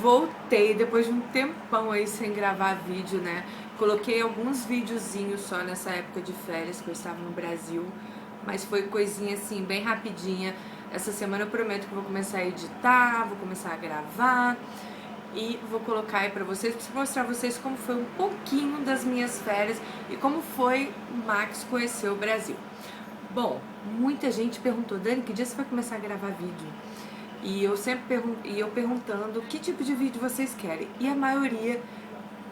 voltei depois de um tempão aí sem gravar vídeo, né? Coloquei alguns videozinhos só nessa época de férias que eu estava no Brasil, mas foi coisinha assim, bem rapidinha. Essa semana eu prometo que vou começar a editar, vou começar a gravar e vou colocar aí pra vocês, pra mostrar a vocês como foi um pouquinho das minhas férias e como foi o Max conhecer o Brasil. Bom, muita gente perguntou, Dani, que dia você vai começar a gravar vídeo? E eu sempre perguntando que tipo de vídeo vocês querem. E a maioria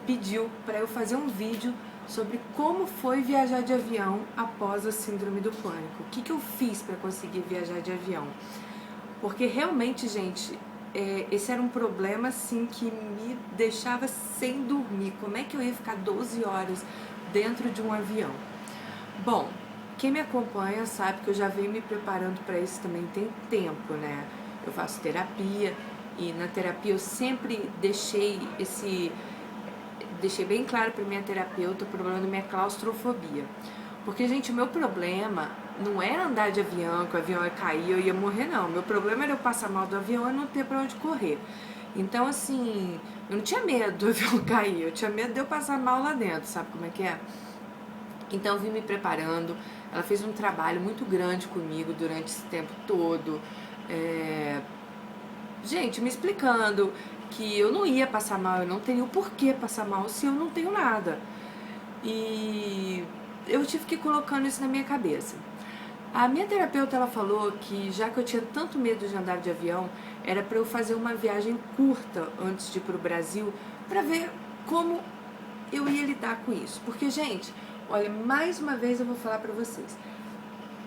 pediu para eu fazer um vídeo sobre como foi viajar de avião após a síndrome do pânico. O que eu fiz para conseguir viajar de avião? Porque realmente, gente, esse era um problema assim que me deixava sem dormir. Como é que eu ia ficar 12 horas dentro de um avião? Bom, quem me acompanha sabe que eu já venho me preparando para isso também tem tempo, né? Eu faço terapia e na terapia eu sempre deixei bem claro para minha terapeuta o problema da minha claustrofobia. Porque, gente, o meu problema não era andar de avião, que o avião ia cair, eu ia morrer, não. O meu problema era eu passar mal do avião e não ter para onde correr. Então, assim, eu não tinha medo do avião cair, eu tinha medo de eu passar mal lá dentro, sabe como é que é? Então eu vim me preparando, ela fez um trabalho muito grande comigo durante esse tempo todo, gente, me explicando que eu não ia passar mal, eu não teria o porquê passar mal se eu não tenho nada. E eu tive que ir colocando isso na minha cabeça. A minha terapeuta, ela falou que já que eu tinha tanto medo de andar de avião, era para eu fazer uma viagem curta antes de ir para o Brasil, para ver como eu ia lidar com isso. Porque, gente, olha, mais uma vez eu vou falar para vocês.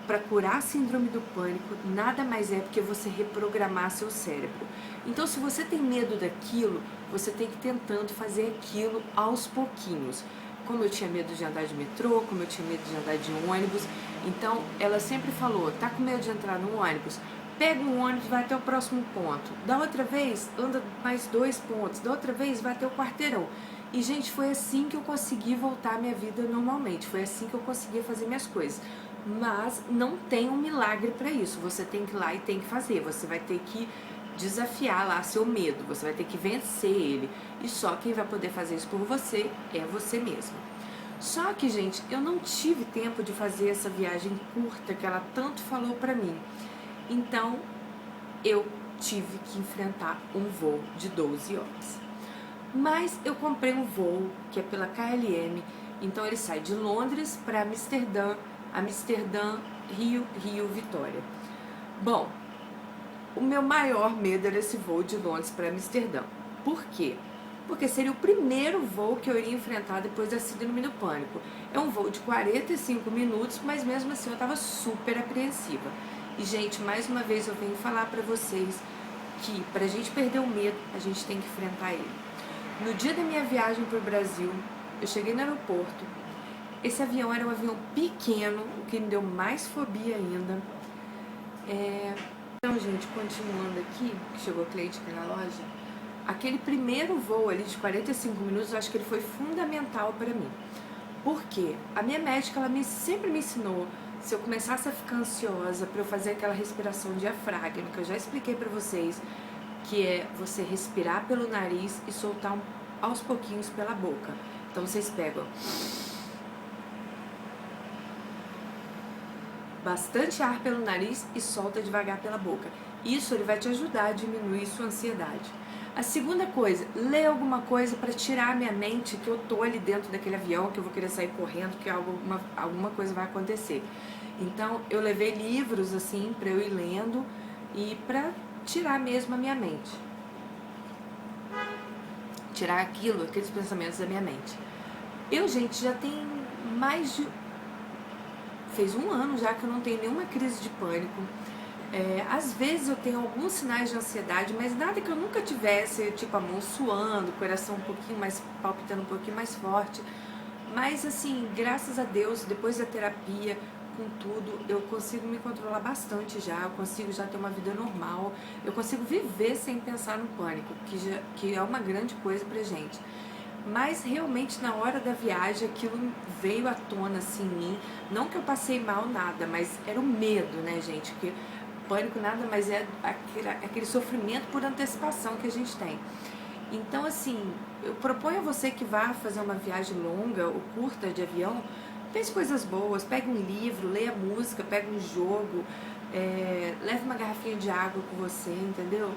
Para curar a síndrome do pânico, nada mais é do que você reprogramar seu cérebro. Então, se você tem medo daquilo, você tem que ir tentando fazer aquilo aos pouquinhos. Como eu tinha medo de andar de metrô, como eu tinha medo de andar de ônibus, então ela sempre falou, tá com medo de entrar no ônibus? Pega um ônibus e vai até o próximo ponto. Da outra vez, anda mais 2 pontos. Da outra vez, vai até o quarteirão. E, gente, foi assim que eu consegui voltar à minha vida normalmente. Foi assim que eu conseguia fazer minhas coisas. Mas não tem um milagre para isso. Você tem que ir lá e tem que fazer. Você vai ter que desafiar lá seu medo. Você vai ter que vencer ele. E só quem vai poder fazer isso por você é você mesmo. Só que, gente, eu não tive tempo de fazer essa viagem curta que ela tanto falou para mim. Então, eu tive que enfrentar um voo de 12 horas. Mas eu comprei um voo que é pela KLM, então ele sai de Londres para Amsterdã, Rio, Vitória. Bom, o meu maior medo era esse voo de Londres para Amsterdã. Por quê? Porque seria o primeiro voo que eu iria enfrentar depois da síndrome do pânico. É um voo de 45 minutos, mas mesmo assim eu estava super apreensiva. E, gente, mais uma vez eu venho falar para vocês que pra gente perder o medo, a gente tem que enfrentar ele. No dia da minha viagem para o Brasil, eu cheguei no aeroporto. Esse avião era um avião pequeno, o que me deu mais fobia ainda. Então, gente, continuando aqui, que chegou cliente aqui na loja, aquele primeiro voo ali de 45 minutos, eu acho que ele foi fundamental para mim. Por quê? A minha médica, ela sempre me ensinou, se eu começasse a ficar ansiosa, para eu fazer aquela respiração diafragma, que eu já expliquei para vocês, que é você respirar pelo nariz e soltar aos pouquinhos pela boca. Então vocês pegam bastante ar pelo nariz e solta devagar pela boca. Isso ele vai te ajudar a diminuir sua ansiedade. A segunda coisa, ler alguma coisa para tirar a minha mente que eu tô ali dentro daquele avião, que eu vou querer sair correndo, que alguma coisa vai acontecer. Então eu levei livros assim para eu ir lendo e para tirar mesmo a minha mente. Tirar aqueles pensamentos da minha mente. Eu, gente, já tem fez um ano já que eu não tenho nenhuma crise de pânico. Às vezes eu tenho alguns sinais de ansiedade, mas nada que eu nunca tivesse, tipo a mão suando, o coração um pouquinho mais, palpitando um pouquinho mais forte. Mas assim, graças a Deus, depois da terapia, com tudo, eu consigo me controlar bastante já, eu consigo já ter uma vida normal, eu consigo viver sem pensar no pânico, que é uma grande coisa pra gente. Mas realmente na hora da viagem aquilo veio à tona assim em mim, não que eu passei mal nada, mas era o medo, né, gente, porque pânico nada mais é aquele sofrimento por antecipação que a gente tem. Então, assim, eu proponho a você que vá fazer uma viagem longa ou curta de avião, pense coisas boas, pegue um livro, leia música, pegue um jogo, leve uma garrafinha de água com você, entendeu?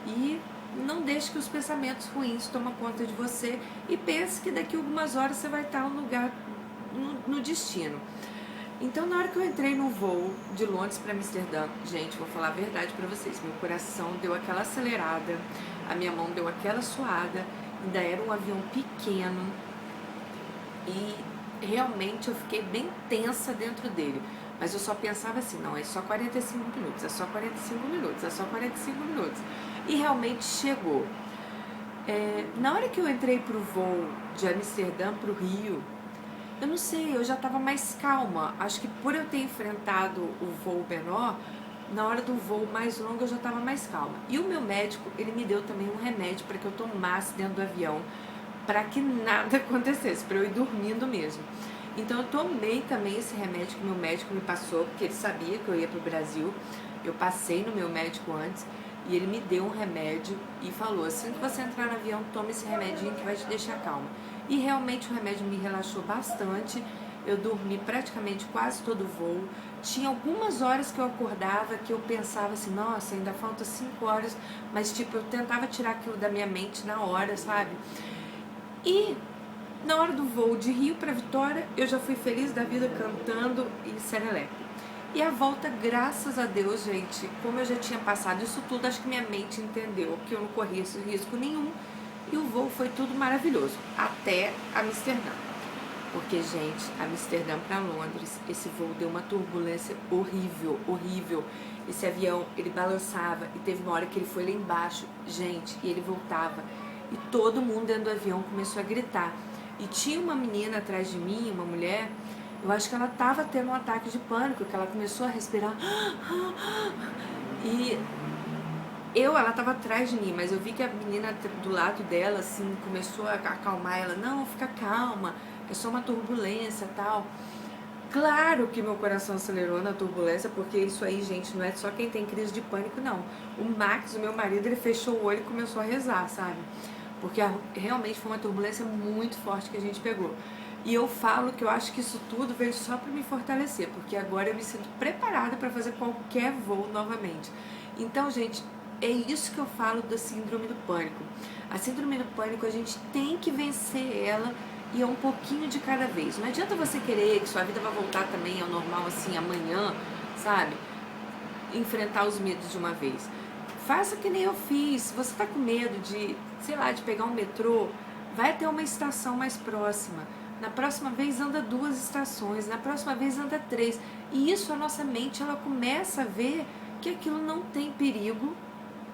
E não deixe que os pensamentos ruins tomem conta de você e pense que daqui a algumas horas você vai estar no lugar, no destino. Então, na hora que eu entrei no voo de Londres para Amsterdã, gente, vou falar a verdade para vocês, meu coração deu aquela acelerada, a minha mão deu aquela suada, ainda era um avião pequeno e realmente eu fiquei bem tensa dentro dele. Mas eu só pensava assim, não, é só 45 minutos, é só 45 minutos, é só 45 minutos. E realmente chegou. Na hora que eu entrei pro voo de Amsterdã pro Rio, eu não sei, eu já estava mais calma. Acho que por eu ter enfrentado o voo menor, na hora do voo mais longo eu já estava mais calma. E o meu médico, ele me deu também um remédio para que eu tomasse dentro do avião, para que nada acontecesse, para eu ir dormindo mesmo. Então eu tomei também esse remédio que meu médico me passou, porque ele sabia que eu ia para o Brasil. Eu passei no meu médico antes e ele me deu um remédio e falou, assim que você entrar no avião, tome esse remedinho que vai te deixar calma. E realmente o remédio me relaxou bastante, eu dormi praticamente quase todo o voo. Tinha algumas horas que eu acordava que eu pensava assim, nossa, ainda falta 5 horas, mas tipo, eu tentava tirar aquilo da minha mente na hora, sabe? E na hora do voo de Rio para Vitória, eu já fui feliz da vida cantando e serelepe. E a volta, graças a Deus, gente, como eu já tinha passado isso tudo, acho que minha mente entendeu que eu não corria esse risco nenhum. E o voo foi tudo maravilhoso, até Amsterdã. Porque, gente, Amsterdã para Londres, esse voo deu uma turbulência horrível, horrível. Esse avião, ele balançava e teve uma hora que ele foi lá embaixo, gente, e ele voltava. E todo mundo dentro do avião começou a gritar. E tinha uma menina atrás de mim, uma mulher, eu acho que ela estava tendo um ataque de pânico, que ela começou a respirar. E ela estava atrás de mim, mas eu vi que a menina do lado dela, assim, começou a acalmar ela. Não, fica calma, é só uma turbulência e tal. Claro que meu coração acelerou na turbulência, porque isso aí, gente, não é só quem tem crise de pânico, não. O Max, o meu marido, ele fechou o olho e começou a rezar, sabe? Porque realmente foi uma turbulência muito forte que a gente pegou. E eu falo que eu acho que isso tudo veio só para me fortalecer, porque agora eu me sinto preparada para fazer qualquer voo novamente. Então, gente, é isso que eu falo da síndrome do pânico. A síndrome do pânico, a gente tem que vencer ela e é um pouquinho de cada vez. Não adianta você querer que sua vida vai voltar também ao normal assim amanhã, sabe? Enfrentar os medos de uma vez. Faça que nem eu fiz. Se você tá com medo de, sei lá, de pegar um metrô, vai até uma estação mais próxima. Na próxima vez anda 2 estações, na próxima vez anda 3. E isso a nossa mente, ela começa a ver que aquilo não tem perigo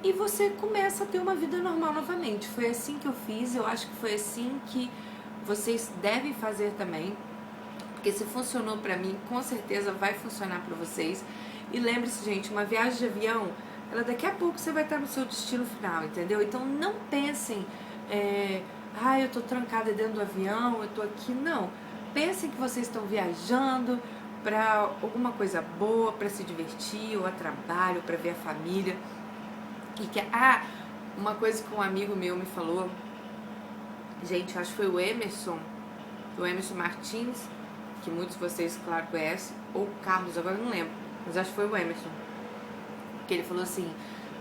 e você começa a ter uma vida normal novamente. Foi assim que eu fiz, eu acho que foi assim que vocês devem fazer também, porque se funcionou pra mim, com certeza vai funcionar pra vocês. E lembre-se, gente, uma viagem de avião, ela daqui a pouco você vai estar no seu destino final, entendeu? Então não pensem, eu tô trancada dentro do avião, eu tô aqui, não. Pensem que vocês estão viajando para alguma coisa boa, para se divertir, ou a trabalho, para ver a família. E que, uma coisa que um amigo meu me falou, gente, acho que foi o Emerson Martins, que muitos de vocês, claro, conhecem, ou o Carlos, agora eu não lembro, mas acho que foi o Emerson, que ele falou assim,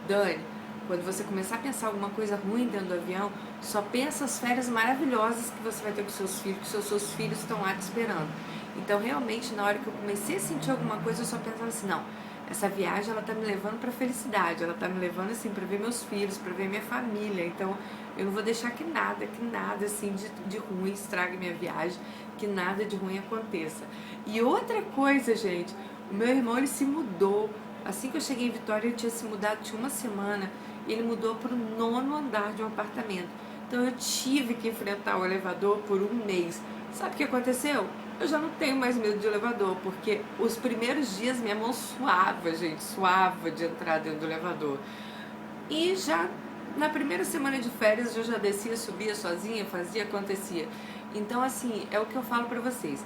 Dani, quando você começar a pensar alguma coisa ruim dentro do avião, só pensa as férias maravilhosas que você vai ter com seus filhos, que seus filhos estão lá te esperando. Então, realmente, na hora que eu comecei a sentir alguma coisa, eu só pensava assim, não, essa viagem, ela tá me levando pra felicidade, ela tá me levando, assim, pra ver meus filhos, pra ver minha família. Então, eu não vou deixar que nada, assim, de ruim estrague minha viagem, que nada de ruim aconteça. E outra coisa, gente, o meu irmão, ele se mudou. Assim que eu cheguei em Vitória, ele tinha se mudado, tinha uma semana, e ele mudou pro 9º andar de um apartamento. Então, eu tive que enfrentar o elevador por um mês. Sabe o que aconteceu? Eu já não tenho mais medo de elevador, porque os primeiros dias minha mão suava, gente, suava de entrar dentro do elevador. E já na primeira semana de férias eu já descia, subia sozinha, fazia, acontecia. Então, assim, é o que eu falo pra vocês.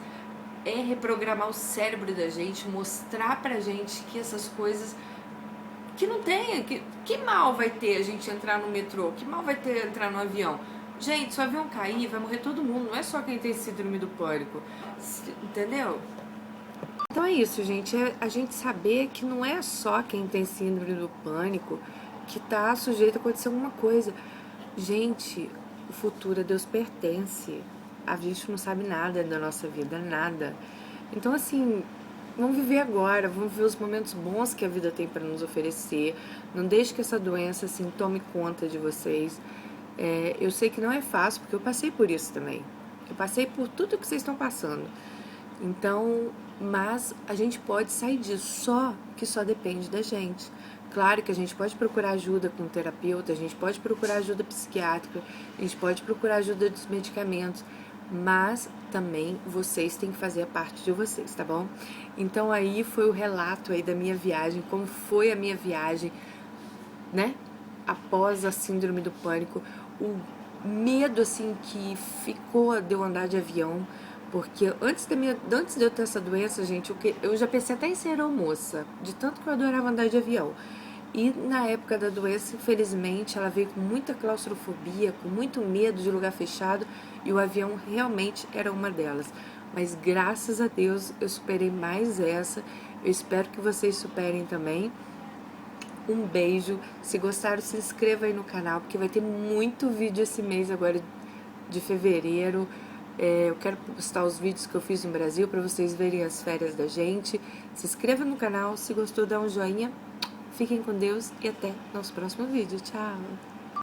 É reprogramar o cérebro da gente, mostrar pra gente que essas coisas que não tenha, que mal vai ter a gente entrar no metrô, que mal vai ter entrar no avião. Gente, se o avião cair, vai morrer todo mundo, não é só quem tem síndrome do pânico, entendeu? Então é isso, gente, é a gente saber que não é só quem tem síndrome do pânico que tá sujeito a acontecer alguma coisa. Gente, o futuro a Deus pertence. A gente não sabe nada da nossa vida, nada. Então, assim, vamos viver agora, vamos ver os momentos bons que a vida tem para nos oferecer. Não deixe que essa doença, assim, tome conta de vocês. Eu sei que não é fácil, porque eu passei por isso também. Eu passei por tudo que vocês estão passando. Então, mas a gente pode sair disso, só depende da gente. Claro que a gente pode procurar ajuda com um terapeuta, a gente pode procurar ajuda psiquiátrica, a gente pode procurar ajuda dos medicamentos, mas também vocês têm que fazer a parte de vocês, tá bom? Então aí foi o relato aí da minha viagem, como foi a minha viagem, né? Após a síndrome do pânico, o medo assim que ficou de eu andar de avião, porque antes de eu ter essa doença, gente, eu já pensei até em ser aeromoça, de tanto que eu adorava andar de avião. E na época da doença, infelizmente, ela veio com muita claustrofobia, com muito medo de lugar fechado, e o avião realmente era uma delas. Mas graças a Deus eu superei mais essa. Eu espero que vocês superem também. Um beijo. Se gostaram, se inscreva aí no canal, porque vai ter muito vídeo esse mês agora de fevereiro. Eu quero postar os vídeos que eu fiz no Brasil para vocês verem as férias da gente. Se inscreva no canal, se gostou, dá um joinha. Fiquem com Deus e até nosso próximo vídeo. Tchau!